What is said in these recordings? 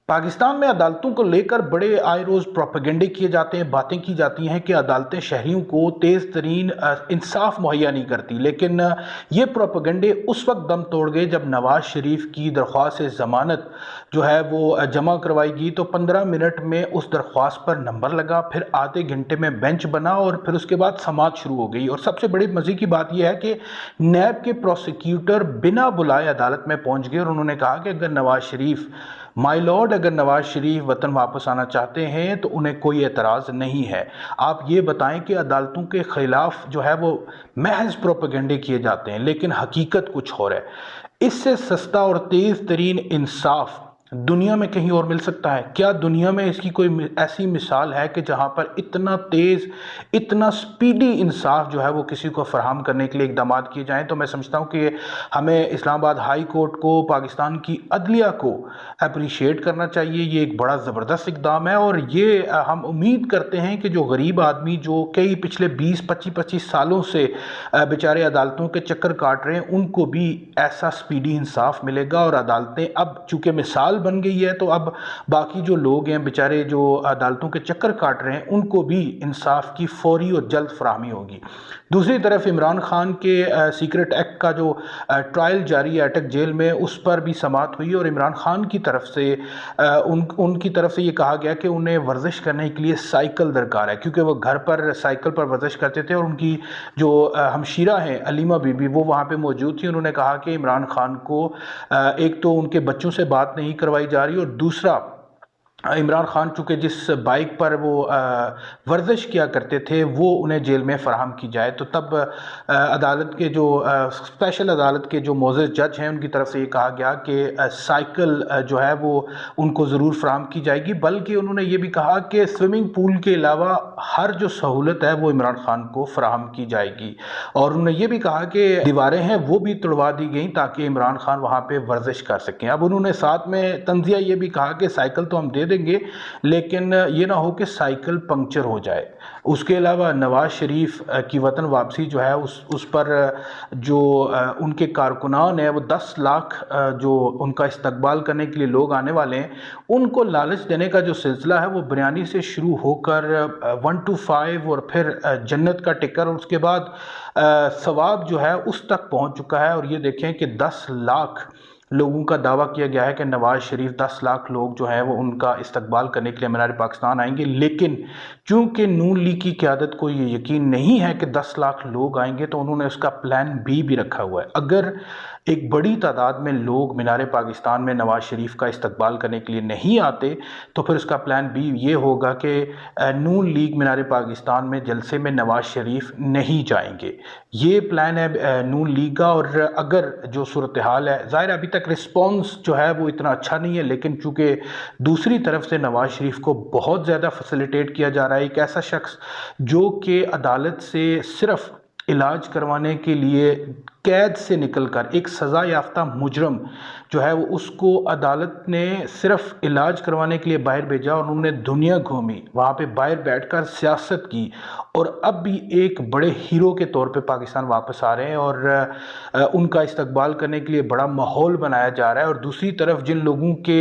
پاکستان میں عدالتوں کو لے کر بڑے آئے روز پروپیگنڈے کیے جاتے ہیں، باتیں کی جاتی ہیں کہ عدالتیں شہریوں کو تیز ترین انصاف مہیا نہیں کرتی، لیکن یہ پروپیگنڈے اس وقت دم توڑ گئے جب نواز شریف کی درخواست ضمانت جو ہے وہ جمع کروائی گئی تو 15 منٹ میں اس درخواست پر نمبر لگا، پھر آدھے گھنٹے میں بینچ بنا اور پھر اس کے بعد سماعت شروع ہو گئی۔ اور سب سے بڑی مزے کی بات یہ ہے کہ نیب کے پروسیکیوٹر بنا بلائے عدالت میں پہنچ گئے اور انہوں نے کہا کہ اگر نواز شریف وطن واپس آنا چاہتے ہیں تو انہیں کوئی اعتراض نہیں ہے۔ آپ یہ بتائیں کہ عدالتوں کے خلاف جو ہے وہ محض پروپیگنڈے کیے جاتے ہیں لیکن حقیقت کچھ اور ہے۔ اس سے سستا اور تیز ترین انصاف دنیا میں کہیں اور مل سکتا ہے؟ کیا دنیا میں اس کی کوئی ایسی مثال ہے کہ جہاں پر اتنا تیز، اتنا سپیڈی انصاف جو ہے وہ کسی کو فراہم کرنے کے لیے اقدامات کیے جائیں؟ تو میں سمجھتا ہوں کہ ہمیں اسلام آباد ہائی کورٹ کو، پاکستان کی عدلیہ کو اپریشیٹ کرنا چاہیے۔ یہ ایک بڑا زبردست اقدام ہے اور یہ ہم امید کرتے ہیں کہ جو غریب آدمی جو کئی پچھلے 20-25 سالوں سے بیچارے عدالتوں کے چکر کاٹ رہے ہیں، ان کو بھی ایسا سپیڈی انصاف ملے گا، اور عدالتیں اب چونکہ مثال بن گئی ہے تو اب باقی جو لوگ ہیں بیچارے جو عدالتوں کے چکر کاٹ رہے ہیں، ان کو بھی انصاف کی فوری اور جلد فراہمی ہوگی۔ دوسری طرف عمران خان کے سیکرٹ ایکٹ کا جو ٹرائل جاری ہے اٹک جیل میں، اس پر بھی سماعت ہوئی اور عمران خان کی طرف سے ان کی طرف سے یہ کہا گیا کہ انہیں ورزش کرنے کے لیے سائیکل درکار ہے، کیونکہ وہ گھر پر سائیکل پر ورزش کرتے تھے اور ان کی جو ہمشیرہ ہیں علیمہ بی بی، وہ وہاں پہ موجود تھی۔ انہوں نے کہا کہ عمران خان کو ایک تو ان کے بچوں سے بات نہیں کروائی جا رہی، اور دوسرا عمران خان چونکہ جس بائک پر وہ ورزش کیا کرتے تھے وہ انہیں جیل میں فراہم کی جائے۔ تو تب عدالت کے جو اسپیشل عدالت کے جو معزز جج ہیں ان کی طرف سے یہ کہا گیا کہ سائیکل جو ہے وہ ان کو ضرور فراہم کی جائے گی، بلکہ انہوں نے یہ بھی کہا کہ سوئمنگ پول کے علاوہ ہر جو سہولت ہے وہ عمران خان کو فراہم کی جائے گی، اور انہوں نے یہ بھی کہا کہ دیواریں ہیں وہ بھی توڑوا دی گئیں تاکہ عمران خان وہاں پہ ورزش کر سکیں۔ اب انہوں نے ساتھ میں تنزیہ یہ بھی کہا کہ سائیکل تو ہم دے دیں گے لیکن یہ نہ ہو کہ سائیکل پنکچر ہو جائے۔ اس کے علاوہ نواز شریف کی وطن واپسی جو ہے اس پر جو ان کے کارکنان ہیں وہ 10 لاکھ جو ان کا استقبال کرنے کے لیے لوگ آنے والے ہیں، ان کو لالچ دینے کا جو سلسلہ ہے وہ بریانی سے شروع ہو کر 1 to 5 اور پھر جنت کا ٹکر اور اس کے بعد ثواب جو ہے اس تک پہنچ چکا ہے۔ اور یہ دیکھیں کہ 10 لاکھ لوگوں کا دعویٰ کیا گیا ہے کہ نواز شریف 10 لاکھ لوگ جو ہیں وہ ان کا استقبال کرنے کے لیے مینار پاکستان آئیں گے، لیکن چونکہ نون لیگ کی قیادت کو یہ یقین نہیں ہے کہ 10 لاکھ لوگ آئیں گے تو انہوں نے اس کا پلان بھی رکھا ہوا ہے۔ اگر ایک بڑی تعداد میں لوگ مینار پاکستان میں نواز شریف کا استقبال کرنے کے لیے نہیں آتے تو پھر اس کا پلان بھی یہ ہوگا کہ نون لیگ مینار پاکستان میں جلسے میں نواز شریف نہیں جائیں گے۔ یہ پلان ہے نون لیگ کا، اور اگر جو صورتحال ہے، ظاہر ابھی تک رسپانس جو ہے وہ اتنا اچھا نہیں ہے، لیکن چونکہ دوسری طرف سے نواز شریف کو بہت زیادہ فیسیلیٹیٹ کیا جا رہا ہے، ایک ایسا شخص جو کہ عدالت سے صرف علاج کروانے کے لیے قید سے نکل کر ایک سزا یافتہ مجرم جو ہے وہ اس کو عدالت نے صرف علاج کروانے کے لیے باہر بھیجا اور انہوں نے دنیا گھومی، وہاں پہ باہر بیٹھ کر سیاست کی، اور اب بھی ایک بڑے ہیرو کے طور پہ پاکستان واپس آ رہے ہیں اور ان کا استقبال کرنے کے لیے بڑا ماحول بنایا جا رہا ہے۔ اور دوسری طرف جن لوگوں کے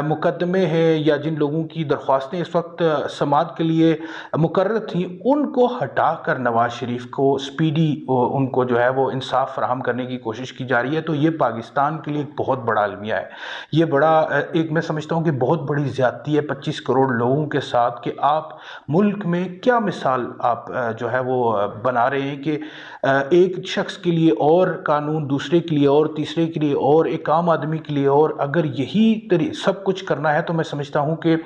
مقدمے ہیں یا جن لوگوں کی درخواستیں اس وقت سماعت کے لیے مقرر تھیں، ان کو ہٹا کر نواز شریف کو سپیڈی ان کو جو ہے وہ انصاف فراہم کرنے کی کوشش کی جا رہی ہے۔ تو یہ پاکستان کے لیے ایک بہت بڑا المیہ ہے، یہ بڑا ایک میں سمجھتا ہوں کہ بہت بڑی زیادتی ہے 25 کروڑ لوگوں کے ساتھ کہ آپ ملک میں کیا مثال آپ جو ہے وہ بنا رہے ہیں کہ ایک شخص کے لیے اور قانون، دوسرے کے لیے اور، تیسرے کے لیے اور، ایک عام آدمی کے لیے اور۔ اگر یہی سب کچھ کرنا ہے تو میں سمجھتا ہوں کہ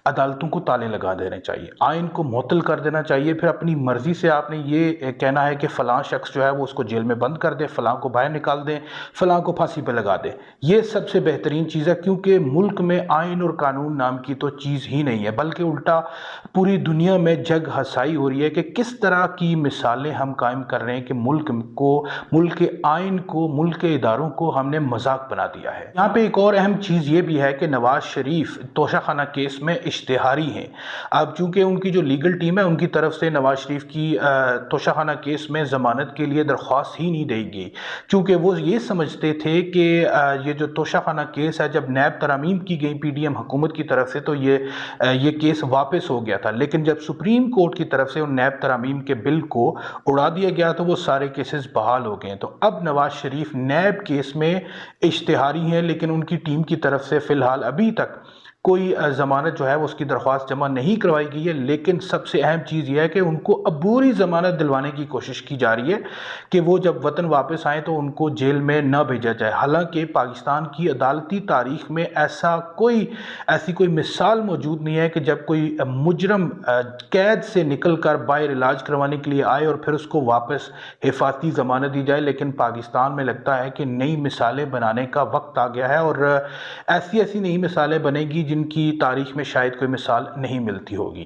عدالتوں کو تالے لگا دینے چاہیے، آئین کو معطل کر دینا چاہیے، پھر اپنی مرضی سے آپ نے یہ کہنا ہے کہ فلاں شخص جو ہے وہ اس کو جیل میں بند کر دیں، فلاں کو باہر نکال دیں، فلاں کو پھانسی پہ لگا دیں۔ یہ سب سے بہترین چیز ہے، کیونکہ ملک میں آئین اور قانون نام کی تو چیز ہی نہیں ہے، بلکہ الٹا پوری دنیا میں جگ ہسائی ہو رہی ہے کہ کس طرح کی مثالیں ہم قائم کر رہے ہیں کہ ملک کو، ملک کے آئین کو، ملک کے اداروں کو ہم نے مذاق بنا دیا ہے۔ یہاں پہ ایک اور اہم چیز یہ بھی ہے کہ نواز شریف توشہ خانہ کیس میں اشتہاری ہیں۔ اب چونکہ ان کی جو لیگل ٹیم ہے ان کی طرف سے نواز شریف کی توشہ خانہ کیس میں ضمانت کے لیے درخواست ہی نہیں دی گئی، کیونکہ وہ یہ سمجھتے تھے کہ یہ جو توشہ خانہ کیس ہے جب نیب ترامیم کی گئی پی ڈی ایم حکومت کی طرف سے تو یہ کیس واپس ہو گیا تھا، لیکن جب سپریم کورٹ کی طرف سے ان نیب ترامیم کے بل کو اڑا دیا گیا تو وہ سارے کیسز بحال ہو گئے ہیں۔ تو اب نواز شریف نیب کیس میں اشتہاری ہیں، لیکن ان کی ٹیم کی طرف سے فی الحال ابھی تک کوئی ضمانت جو ہے وہ اس کی درخواست جمع نہیں کروائی گئی ہے، لیکن سب سے اہم چیز یہ ہے کہ ان کو عبوری ضمانت دلوانے کی کوشش کی جا رہی ہے کہ وہ جب وطن واپس آئیں تو ان کو جیل میں نہ بھیجا جائے۔ حالانکہ پاکستان کی عدالتی تاریخ میں ایسی کوئی مثال موجود نہیں ہے کہ جب کوئی مجرم قید سے نکل کر باہر علاج کروانے کے لیے آئے اور پھر اس کو واپس حفاظتی ضمانت دی جائے، لیکن پاکستان میں لگتا ہے کہ نئی مثالیں بنانے کا وقت آ گیا ہے، اور ایسی نئی مثالیں بنے گی جن کی تاریخ میں شاید کوئی مثال نہیں ملتی ہوگی۔